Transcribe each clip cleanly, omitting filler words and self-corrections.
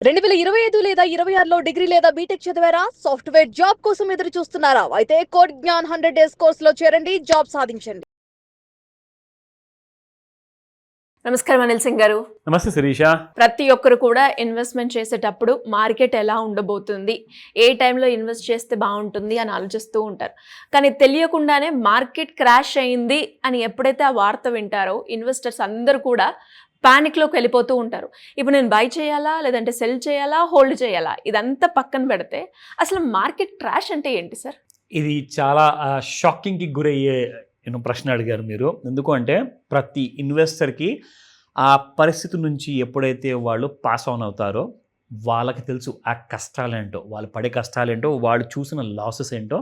2025 లేదా 26లో డిగ్రీ లేదా బీటెక్ చదివారా? సాఫ్ట్‌వేర్ జాబ్ కోసం ఎదురు చూస్తున్నారా? అయితే కోడ్ జ్ఞాన్ 100 డేస్ కోర్సులో చేరండి, జాబ్ సాధించండి. నమస్కారం అనిల్ సింగ్ గారు. నమస్తే శిరీష. ప్రతి ఒక్కరు కూడా ఇన్వెస్ట్మెంట్ చేసేటప్పుడు మార్కెట్ ఎలా ఉండబోతుంది, ఏ టైంలో ఇన్వెస్ట్ చేస్తే బాగుంటుంది అని ఆలోచిస్తూ ఉంటారు. కానీ తెలియకుండానే మార్కెట్ క్రాష్ అయింది అని ఎప్పుడైతే ఆ వార్త వింటారో ఇన్వెస్టర్స్ అందరూ కూడా పానిక్లోకి వెళ్ళిపోతూ ఉంటారు. ఇప్పుడు నేను బై చేయాలా, లేదంటే సెల్ చేయాలా, హోల్డ్ చేయాలా, ఇదంతా పక్కన పెడితే అసలు మార్కెట్ క్రాష్ అంటే ఏంటి సార్? ఇది చాలా షాకింగ్కి గురయ్యే ప్రశ్న అడిగారు మీరు. ఎందుకు అంటే ప్రతి ఇన్వెస్టర్కి ఆ పరిస్థితి నుంచి ఎప్పుడైతే వాళ్ళు పాస్ ఆన్ అవుతారో వాళ్ళకి తెలుసు ఆ కష్టాలేంటో, వాళ్ళు పడే కష్టాలేంటో, వాళ్ళు చూసిన లాసెస్ ఏంటో.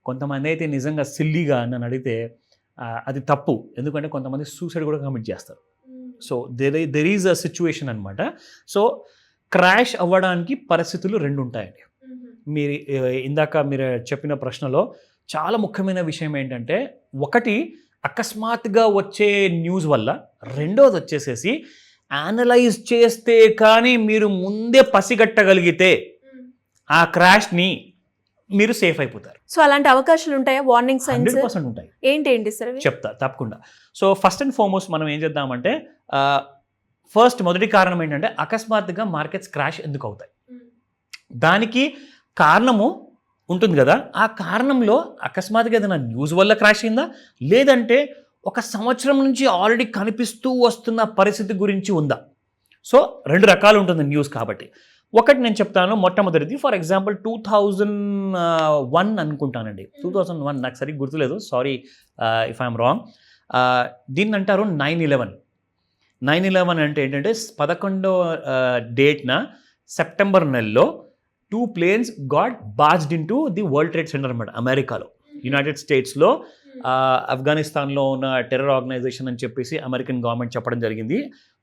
కొంతమంది అయితే నిజంగా సిల్లీగా నన్ను అడిగితే అది తప్పు, ఎందుకంటే కొంతమంది సూసైడ్ కూడా కమిట్ చేస్తారు. So there is a situation అనమాట. సో క్రాష్ అవ్వడానికి పరిస్థితులు రెండు ఉంటాయండి. మీరు ఇందాక మీరు చెప్పిన ప్రశ్నలో చాలా ముఖ్యమైన విషయం ఏంటంటే, ఒకటి అకస్మాత్తుగా వచ్చే న్యూస్ వల్ల, రెండోది వచ్చేసేసి అనలైజ్ చేస్తే కానీ మీరు ముందే పసిగట్టగలిగితే ఆ క్రాష్ని మీరు సేఫ్ అయిపోతారు. సో అలాంటి అవకాశాలు ఉంటాయా? వార్నింగ్ సైన్స్ 100% ఉంటాయి. ఏంటి సార్? చెప్తా తప్పకుండా. సో ఫస్ట్ అండ్ ఫార్మోస్ట్ మనం ఏం చేద్దామంటే, మొదటి కారణం ఏంటంటే అకస్మాత్తుగా మార్కెట్స్ క్రాష్ ఎందుకు అవుతాయి, దానికి కారణము ఉంటుంది కదా. ఆ కారణంలో అకస్మాత్తుగా ఏదైనా న్యూస్ వల్ల క్రాష్ అయిందా, లేదంటే ఒక సంవత్సరం నుంచి ఆల్రెడీ కనిపిస్తూ వస్తున్న పరిస్థితి గురించి ఉందా. సో రెండు రకాలు ఉంటుంది న్యూస్. కాబట్టి ఒకటి నేను చెప్తాను. మొట్టమొదటిది ఫర్ ఎగ్జాంపుల్ 2001 అనుకుంటానండి, 2001, నాకు సరిగ్గా గుర్తులేదు, సారీ ఇఫ్ ఐఎమ్ రాంగ్. దీన్ని అంటారు 9/11. 9/11 అంటే ఏంటంటే 11వ డేట్న సెప్టెంబర్ నెలలో 2 planes got bashed into the World Trade Center అనమాట. అమెరికాలో, యునైటెడ్ స్టేట్స్లో ఆఫ్ఘనిస్తాన్లో ఉన్న టెర్రర్ ఆర్గనైజేషన్ అని చెప్పేసి అమెరికన్ గవర్నమెంట్ చెప్పడం జరిగింది.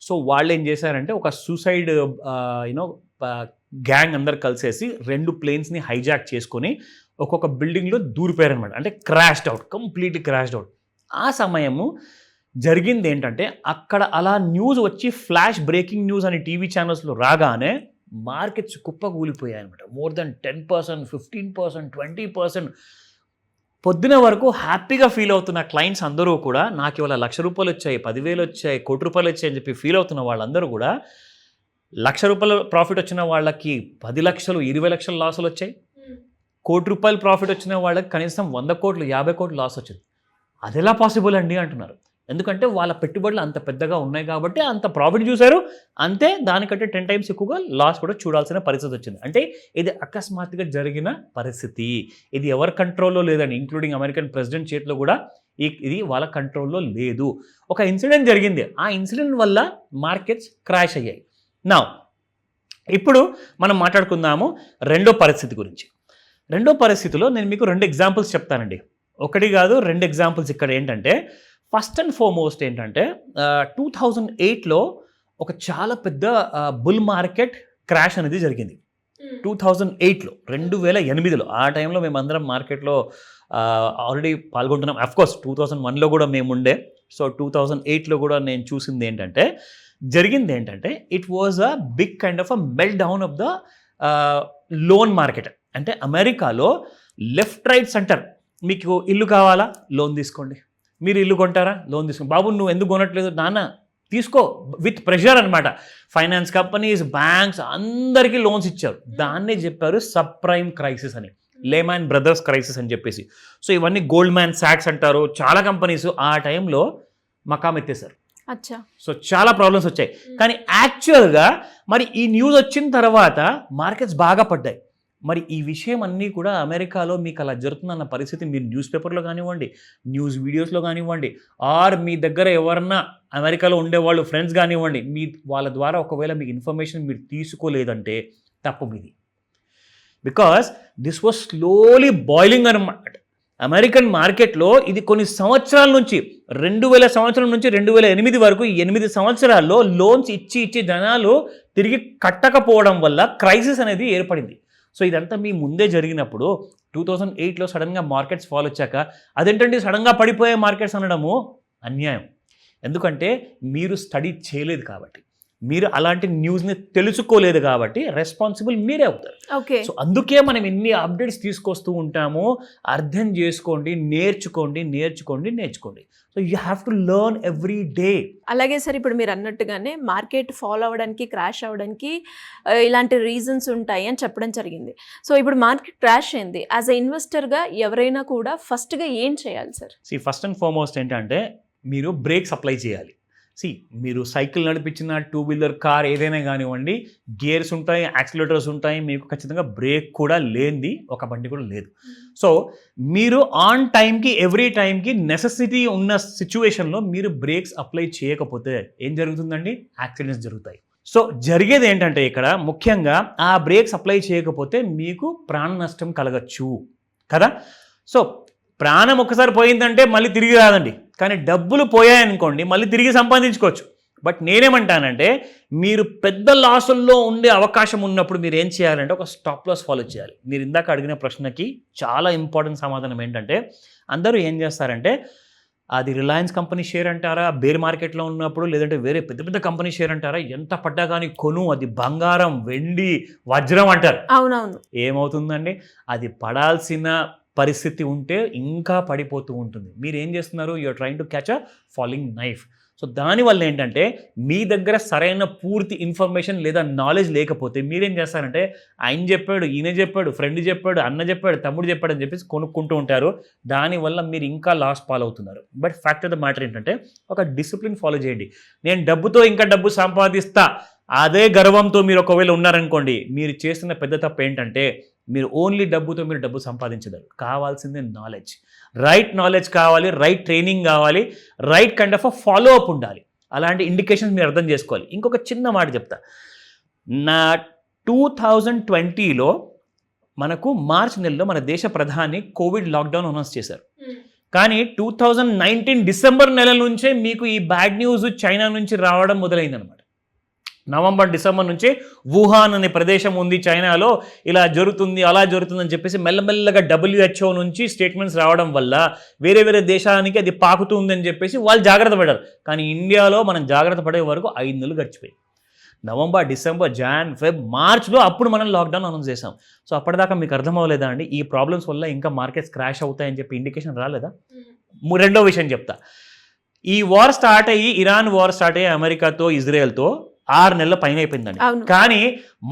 సో వాళ్ళు ఏం చేశారంటే ఒక సూసైడ్ గ్యాంగ్ అందరు కలిసేసి 2 planesని హైజాక్ చేసుకొని ఒక్కొక్క బిల్డింగ్లో దూరిపోయారనమాట. అంటే crashed out, completely crashed out. ఆ సమయము జరిగింది ఏంటంటే, అక్కడ అలా న్యూస్ వచ్చి ఫ్లాష్ బ్రేకింగ్ న్యూస్ అని టీవీ ఛానల్స్లో రాగానే మార్కెట్స్ కుప్పకూలిపోయాయి అనమాట. More than 10%, 15%, 20%. పొద్దున వరకు హ్యాపీగా ఫీల్ అవుతున్న క్లయింట్స్ అందరూ కూడా నాకు ఇవాళ ₹1,00,000 వచ్చాయి, 10,000 వచ్చాయి, ₹1,00,00,000 వచ్చాయి అని చెప్పి ఫీల్ అవుతున్న వాళ్ళందరూ కూడా ₹1,00,000 ప్రాఫిట్ వచ్చిన వాళ్ళకి 10 లక్షలు, 20 లక్షల లాసులు వచ్చాయి. ₹1,00,00,000 ప్రాఫిట్ వచ్చిన వాళ్ళకి కనీసం 100 కోట్లు, 50 కోట్లు లాస్ వచ్చింది. అది ఎలా పాసిబుల్ అండి అంటున్నారు. ఎందుకంటే వాళ్ళ పెట్టుబడులు అంత పెద్దగా ఉన్నాయి కాబట్టి అంత ప్రాఫిట్ చూశారు, అంతే దానికంటే 10 times ఎక్కువగా లాస్ కూడా చూడాల్సిన పరిస్థితి వచ్చింది. అంటే ఇది అకస్మాత్తుగా జరిగిన పరిస్థితి. ఇది ఎవరి కంట్రోల్లో లేదండి, ఇంక్లూడింగ్ అమెరికన్ ప్రెసిడెంట్ చేతిలో కూడా ఇది వాళ్ళ కంట్రోల్లో లేదు. ఒక ఇన్సిడెంట్ జరిగింది, ఆ ఇన్సిడెంట్ వల్ల మార్కెట్స్ క్రాష్ అయ్యాయి. నా ఇప్పుడు మనం మాట్లాడుకుందాము రెండో పరిస్థితి గురించి. రెండో పరిస్థితిలో నేను మీకు 2 ఎగ్జాంపుల్స్ చెప్తానండి. ఒకటి కాదు, 2 ఎగ్జాంపుల్స్. ఇక్కడ ఏంటంటే ఫస్ట్ అండ్ ఫార్మోస్ట్ ఏంటంటే 2008లో ఒక చాలా పెద్ద బుల్ మార్కెట్ క్రాష్ అనేది జరిగింది. 2008లో, 2008లో ఆ టైంలో మేమందరం మార్కెట్లో ఆల్రెడీ పాల్గొంటున్నాం. అఫ్కోర్స్ 2001లో కూడా మేము ఉండే. సో 2008లో కూడా నేను చూసింది ఏంటంటే, జరిగింది ఏంటంటే, it was a big kind of a meltdown of the loan market. అంటే అమెరికాలో లెఫ్ట్ రైట్ సెంటర్, మీకు ఇల్లు కావాలా, లోన్ తీసుకోండి. మీరు ఇల్లు కొంటారా, లోన్ తీసుకోండి. బాబు నువ్వు ఎందుకు కొనట్లేదు, నాన్న తీసుకో, విత్ ప్రెషర్ అనమాట. ఫైనాన్స్ కంపెనీస్, బ్యాంక్స్ అందరికీ లోన్స్ ఇచ్చారు. దాన్నే చెప్పారు సబ్ ప్రైమ్ క్రైసిస్ అని, లేమాన్ బ్రదర్స్ క్రైసిస్ అని చెప్పేసి. సో ఇవన్నీ గోల్డ్ మ్యాన్ సాక్స్ అంటారు. చాలా కంపెనీస్ ఆ టైంలో మకాం ఎత్తేసారు. సో చాలా ప్రాబ్లమ్స్ వచ్చాయి. కానీ యాక్చువల్గా మరి ఈ న్యూస్ వచ్చిన తర్వాత మార్కెట్స్ బాగా పడ్డాయి. మరి ఈ విషయం అన్నీ కూడా అమెరికాలో మీకు అలా జరుగుతుందన్న పరిస్థితి మీరు న్యూస్ పేపర్లో కానివ్వండి, న్యూస్ వీడియోస్లో కానివ్వండి, ఆర్ మీ దగ్గర ఎవరన్నా అమెరికాలో ఉండేవాళ్ళు ఫ్రెండ్స్ కానివ్వండి, మీ వాళ్ళ ద్వారా ఒకవేళ మీకు ఇన్ఫర్మేషన్ మీరు తీసుకోలేదంటే తప్పు మీది. Because this was slowly boiling అనమాట. అమెరికన్ మార్కెట్లో ఇది కొన్ని సంవత్సరాల నుంచి, 2000 సంవత్సరం నుంచి 2008 వరకు, ఈ 8 సంవత్సరాల్లో లోన్స్ ఇచ్చి జనాలు తిరిగి కట్టకపోవడం వల్ల క్రైసిస్ అనేది ఏర్పడింది. సో ఇదంతా మీ ముందే జరిగినప్పుడు 2008లో సడన్గా మార్కెట్స్ ఫాల్ వచ్చాక అదేంటంటే సడన్గా పడిపోయే మార్కెట్స్ అనడము అన్యాయం. ఎందుకంటే మీరు స్టడీ చేయలేదు కాబట్టి. మీరు అలాంటి న్యూస్ని తెలుసుకోలేదు కాబట్టి రెస్పాన్సిబుల్ మీరే అవుతారు. ఓకే. సో అందుకే మనం ఎన్ని అప్డేట్స్ తీసుకొస్తూ ఉంటామో అర్థం చేసుకోండి, నేర్చుకోండి. So you have to learn every day. అలాగే సార్, ఇప్పుడు మీరు అన్నట్టుగానే మార్కెట్ ఫాలో అవ్వడానికి, క్రాష్ అవ్వడానికి ఇలాంటి రీజన్స్ ఉంటాయి అని చెప్పడం జరిగింది. సో ఇప్పుడు మార్కెట్ క్రాష్ అయింది, యాజ్ ఎ ఇన్వెస్టర్గా ఎవరైనా కూడా ఫస్ట్గా ఏం చేయాలి సార్? ఫస్ట్ అండ్ ఫార్మోస్ట్ ఏంటంటే మీరు బ్రేక్స్ అప్లై చేయాలి. మీరు సైకిల్ నడిపించిన, టూ వీలర్ కార్ ఏదైనా కానివ్వండి, గేర్స్ ఉంటాయి, యాక్సిలేటర్స్ ఉంటాయి, మీకు ఖచ్చితంగా బ్రేక్ కూడా లేనిది ఒక బండి కూడా లేదు. సో మీరు ఆన్ టైంకి, ఎవ్రీ టైంకి నెసెసిటీ ఉన్న సిచ్యువేషన్లో మీరు బ్రేక్స్ అప్లై చేయకపోతే ఏం జరుగుతుందండి? యాక్సిడెంట్స్ జరుగుతాయి. సో జరిగేది ఏంటంటే ఇక్కడ ముఖ్యంగా ఆ బ్రేక్స్ అప్లై చేయకపోతే మీకు ప్రాణ నష్టం కలగచ్చు కదా. సో ప్రాణం ఒకసారి పోయిందంటే మళ్ళీ తిరిగి రాదండి, కానీ డబ్బులు పోయాయనుకోండి మళ్ళీ తిరిగి సంపాదించుకోవచ్చు. బట్ నేనేమంటానంటే మీరు పెద్ద లాసుల్లో ఉండే అవకాశం ఉన్నప్పుడు మీరు ఏం చేయాలంటే ఒక స్టాప్ లాస్ ఫాలో చేయాలి. మీరు ఇందాక అడిగిన ప్రశ్నకి చాలా ఇంపార్టెంట్ సమాధానం ఏంటంటే అందరూ ఏం చేస్తారంటే అది రిలయన్స్ కంపెనీ షేర్ అంటారా, బేర్ మార్కెట్లో ఉన్నప్పుడు, లేదంటే వేరే పెద్ద పెద్ద కంపెనీ షేర్ అంటారా, ఎంత పడ్డా కానీ కొను, అది బంగారం, వెండి, వజ్రం అంటారు. అవునవును. ఏమవుతుందండి? అది పడాల్సిన పరిస్థితి ఉంటే ఇంకా పడిపోతూ ఉంటుంది. మీరు ఏం చేస్తున్నారు? You're trying to catch a falling knife. So దానివల్ల ఏంటంటే మీ దగ్గర సరైన పూర్తి ఇన్ఫర్మేషన్ లేదా నాలెడ్జ్ లేకపోతే మీరేం చేస్తారంటే ఆయన చెప్పాడు, ఈయన చెప్పాడు, ఫ్రెండ్ చెప్పాడు, అన్న చెప్పాడు, తమ్ముడు చెప్పాడు అని చెప్పేసి కొనుక్కుంటూ ఉంటారు. దానివల్ల మీరు ఇంకా లాస్ పాలవుతున్నారు. But fact of the matter ఏంటంటే ఒక డిసిప్లిన్ ఫాలో చేయండి. నేను డబ్బుతో ఇంకా డబ్బు సంపాదిస్తా, అదే గర్వంతో మీరు ఒకవేళ ఉన్నారనుకోండి, మీరు చేస్తున్న పెద్ద తప్పు ఏంటంటే మీరు ఓన్లీ డబ్బుతో మీరు డబ్బు సంపాదించలేరు. కావాల్సిందే నాలెడ్జ్. రైట్ నాలెడ్జ్ కావాలి, రైట్ ట్రైనింగ్ కావాలి, right kind of follow up ఉండాలి. అలాంటి ఇండికేషన్స్ మీరు అర్థం చేసుకోవాలి. ఇంకొక చిన్న మాట చెప్తా. నా 2020లో మనకు మార్చ్ నెలలో మన దేశ ప్రధాని కోవిడ్ లాక్డౌన్ అనౌన్స్ చేశారు. కానీ 2019 డిసెంబర్ నెల నుంచే మీకు ఈ బ్యాడ్ న్యూస్ చైనా నుంచి రావడం మొదలైందనమాట. నవంబర్, డిసెంబర్ నుంచి వుహాన్ అనే ప్రదేశం ఉంది చైనాలో, ఇలా జరుగుతుంది, అలా జరుగుతుంది అని చెప్పేసి మెల్లమెల్లగా WHO నుంచి స్టేట్మెంట్స్ రావడం వల్ల వేరే వేరే దేశానికి అది పాకుతుంది అని చెప్పేసి వాళ్ళు జాగ్రత్త పడ్డారు. కానీ ఇండియాలో మనం జాగ్రత్త పడే వరకు 5 నెలలు గడిచిపోయి, నవంబర్, డిసెంబర్, జాన్, ఫెబ్, మార్చ్లో అప్పుడు మనం లాక్డౌన్ అనౌన్స్ చేసాం. సో అప్పటిదాకా మీకు అర్థం అవ్వలేదా అండి ఈ ప్రాబ్లమ్స్ వల్ల ఇంకా మార్కెట్స్ క్రాష్ అవుతాయని చెప్పి ఇండికేషన్ రాలేదా? రెండో విషయం చెప్తా. ఈ వార్ స్టార్ట్ అయ్యి, ఇరాన్ వార్ స్టార్ట్ అయ్యి అమెరికాతో, ఇజ్రాయెల్తో 6 నెలల పైన అయిపోయిందండి. కానీ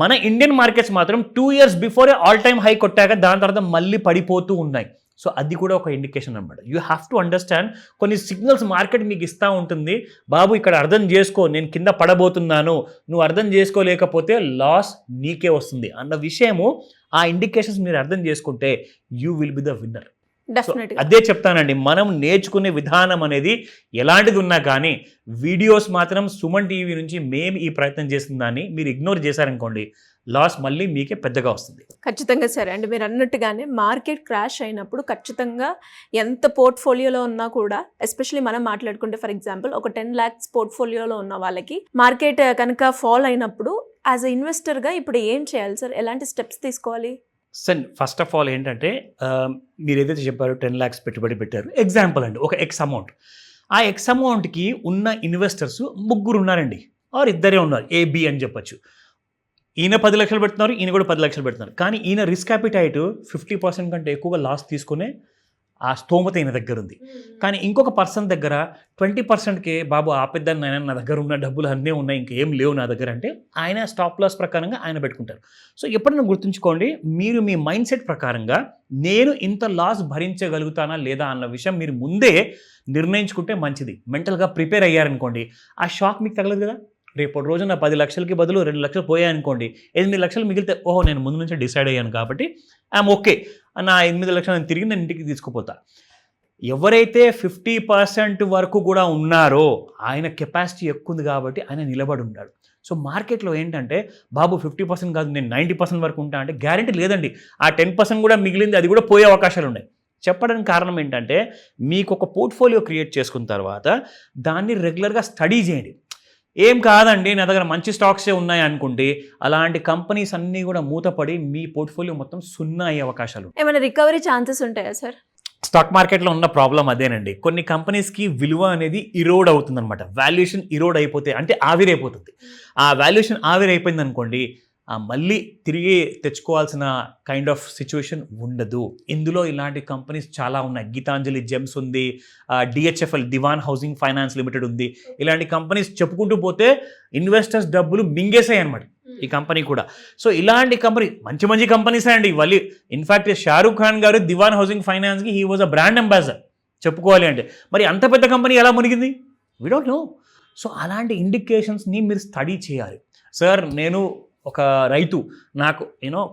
మన ఇండియన్ మార్కెట్స్ మాత్రం 2 years బిఫోరే ఆల్ టైమ్ హై కొట్టాక దాని తర్వాత మళ్ళీ పడిపోతూ ఉన్నాయి. సో అది కూడా ఒక ఇండికేషన్ అనమాట. You have to understand. కొన్ని సిగ్నల్స్ మార్కెట్ మీకు ఇస్తూ ఉంటుంది. బాబు ఇక్కడ అర్థం చేసుకో, నేను కింద పడబోతున్నాను, నువ్వు అర్థం చేసుకోలేకపోతే లాస్ నీకే వస్తుంది అన్న విషయము, ఆ ఇండికేషన్స్ మీరు అర్థం చేసుకుంటే you will be the winner. అదే చెప్తానండి, మనం నేర్చుకునే విధానం అనేది ఎలాంటిది ఉన్నా కానీ వీడియోస్ మాత్రం సుమన్ టీవీ నుంచి మేము ఈ ప్రయత్నం చేసిన దాన్ని మీరు ఇగ్నోర్ చేశారనుకోండి, లాస్ మళ్ళీ మీకే పెద్దగా వస్తుంది. ఖచ్చితంగా సరే అండి, మీరు అన్నట్టుగానే మార్కెట్ క్రాష్ అయినప్పుడు ఖచ్చితంగా ఎంత పోర్ట్ఫోలియోలో ఉన్నా కూడా, ఎస్పెషల్లీ మనం మాట్లాడుకుంటే ఫర్ ఎగ్జాంపుల్ ఒక 10 lakhs పోర్ట్ఫోలియోలో ఉన్న వాళ్ళకి మార్కెట్ కనుక ఫాల్ అయినప్పుడు యాజ్ ఎ ఇన్వెస్టర్గా ఇప్పుడు ఏం చేయాలి సార్? ఎలాంటి స్టెప్స్ తీసుకోవాలి? సార్ ఫస్ట్ ఆఫ్ ఆల్ ఏంటంటే మీరు ఏదైతే చెప్పారో 10 lakhs పెట్టుబడి పెట్టారు, ఎగ్జాంపుల్ అండి, ఒక ఎక్స్ అమౌంట్. ఆ ఎక్స్ అమౌంట్కి ఉన్న ఇన్వెస్టర్స్ 3 ఉన్నారండి, ఆర్ 2 ఉన్నారు, AB అని చెప్పచ్చు. ఈయన 10 లక్షలు పెడుతున్నారు, ఈయన కూడా 10 లక్షలు పెడుతున్నారు. కానీ ఈయన రిస్క్ అపిటైట్ 50% కంటే ఎక్కువగా లాస్ తీసుకునే ఆ స్తోమత ఈయన దగ్గర ఉంది. కానీ ఇంకొక పర్సన్ దగ్గర 20%కే బాబు ఆపేద్దాన్ని, ఆయన నా దగ్గర ఉన్న డబ్బులు అన్నీ ఉన్నాయి, ఇంకేం లేవు నా దగ్గర అంటే ఆయన స్టాప్ లాస్ ప్రకారంగా ఆయన పెట్టుకుంటారు. సో ఎప్పుడైనా గుర్తుంచుకోండి, మీరు మీ మైండ్ సెట్ ప్రకారంగా నేను ఇంత లాస్ భరించగలుగుతానా లేదా అన్న విషయం మీరు ముందే నిర్ణయించుకుంటే మంచిది. మెంటల్గా ప్రిపేర్ అయ్యారనుకోండి, ఆ షాక్ మీకు తగలదు కదా. రేపటి రోజున 10 లక్షలకి బదులు 2 లక్షలు పోయాయనుకోండి, 8 లక్షలు మిగిలితే ఓహో నేను ముందు నుంచి డిసైడ్ అయ్యాను కాబట్టి ఐఎమ్ ఓకే, నా 8 లక్షలు నేను తిరిగి నేను ఇంటికి తీసుకుపోతా. ఎవరైతే 50% వరకు కూడా ఉన్నారో ఆయన కెపాసిటీ ఎక్కువ ఉంది కాబట్టి ఆయన నిలబడి ఉన్నాడు. సో మార్కెట్లో ఏంటంటే బాబు 50% కాదు నేను 90% వరకు ఉంటా అంటే గ్యారెంటీ లేదండి. ఆ 10% కూడా మిగిలింది, అది కూడా పోయే అవకాశాలు ఉన్నాయి. చెప్పడానికి కారణం ఏంటంటే మీకు ఒక పోర్ట్ఫోలియో క్రియేట్ చేసుకున్న తర్వాత దాన్ని రెగ్యులర్గా స్టడీ చేయండి. ఏం కాదండి నా దగ్గర మంచి స్టాక్సే ఉన్నాయి అనుకుంటే అలాంటి కంపెనీస్ అన్నీ కూడా మూతపడి మీ పోర్ట్ఫోలియో మొత్తం 0 అయ్యే అవకాశాలు. ఏమైనా రికవరీ ఛాన్సెస్ ఉంటాయా సార్? స్టాక్ మార్కెట్లో ఉన్న ప్రాబ్లం అదేనండి. కొన్ని కంపెనీస్కి విలువ అనేది ఇరోడ్ అవుతుంది అనమాట. వాల్యుయేషన్ ఇరోడ్ అయిపోతే అంటే ఆవిరైపోతుంది. ఆ వాల్యుయేషన్ ఆవిరైపోయింది అనుకోండి, మళ్ళీ తిరిగి తెచ్చుకోవాల్సిన కైండ్ ఆఫ్ సిచ్యువేషన్ ఉండదు. ఇందులో ఇలాంటి కంపెనీస్ చాలా ఉన్నాయి. గీతాంజలి జెమ్స్ ఉంది, డిహెచ్ఎఫ్ఎల్ దివాన్ హౌసింగ్ ఫైనాన్స్ లిమిటెడ్ ఉంది. ఇలాంటి కంపెనీస్ చెప్పుకుంటూ పోతే ఇన్వెస్టర్స్ డబ్బులు మింగేసాయి అనమాట ఈ కంపెనీ కూడా. సో ఇలాంటి కంపెనీ మంచి మంచి కంపెనీసే అండి ఇవన్నీ. ఇన్ఫ్యాక్ట్ షారూక్ ఖాన్ గారు దివాన్ హౌసింగ్ ఫైనాన్స్కి he was a brand ambassador చెప్పుకోవాలి అంటే. మరి అంత పెద్ద కంపెనీ ఎలా మునిగింది? We don't know. సో అలాంటి ఇండికేషన్స్ని మీరు స్టడీ చేయాలి. సార్ నేను ఒక రైతు, నాకు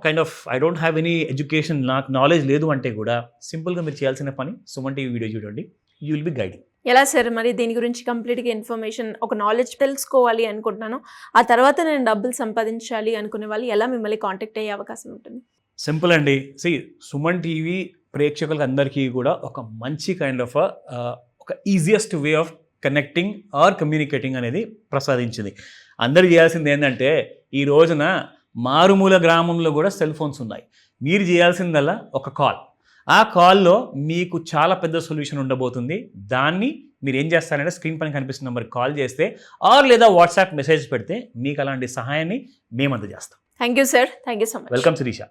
kind of I don't have any education, నాకు నాలెడ్జ్ లేదు అంటే కూడా సింపుల్గా మీరు చేయాల్సిన పని సుమన్ టీవీ వీడియో చూడండి, యూ విల్ బి గైడింగ్. ఎలా సార్ మరి దీని గురించి కంప్లీట్గా ఇన్ఫర్మేషన్, ఒక నాలెడ్జ్ తెలుసుకోవాలి అనుకుంటున్నాను, ఆ తర్వాత నేను డబ్బులు సంపాదించాలి అనుకునే వాళ్ళు ఎలా మిమ్మల్ని కాంటాక్ట్ అయ్యే అవకాశం ఉంటుంది? సింపుల్ అండి. సుమన్ టీవీ ప్రేక్షకులకు అందరికీ కూడా ఒక మంచి కైండ్ ఆఫ్ ఒక easiest way of connecting or communicating అనేది ప్రసాదించింది. అందరు చేయాల్సింది ఏంటంటే, ఈ రోజున మారుమూల గ్రామంలో కూడా సెల్ ఫోన్స్ ఉన్నాయి. మీరు చేయాల్సిందల్లా ఒక కాల్. ఆ కాల్లో మీకు చాలా పెద్ద సొల్యూషన్ ఉండబోతుంది. దాన్ని మీరు ఏం చేస్తారంటే స్క్రీన్ పైన కనిపిస్తున్న నెంబర్కి కాల్ చేస్తే లేదా వాట్సాప్ మెసేజ్ పెడితే మీకు అలాంటి సహాయాన్ని మేము అందజేస్తాం. Thank you sir, thank you so much. Welcome Sirisha.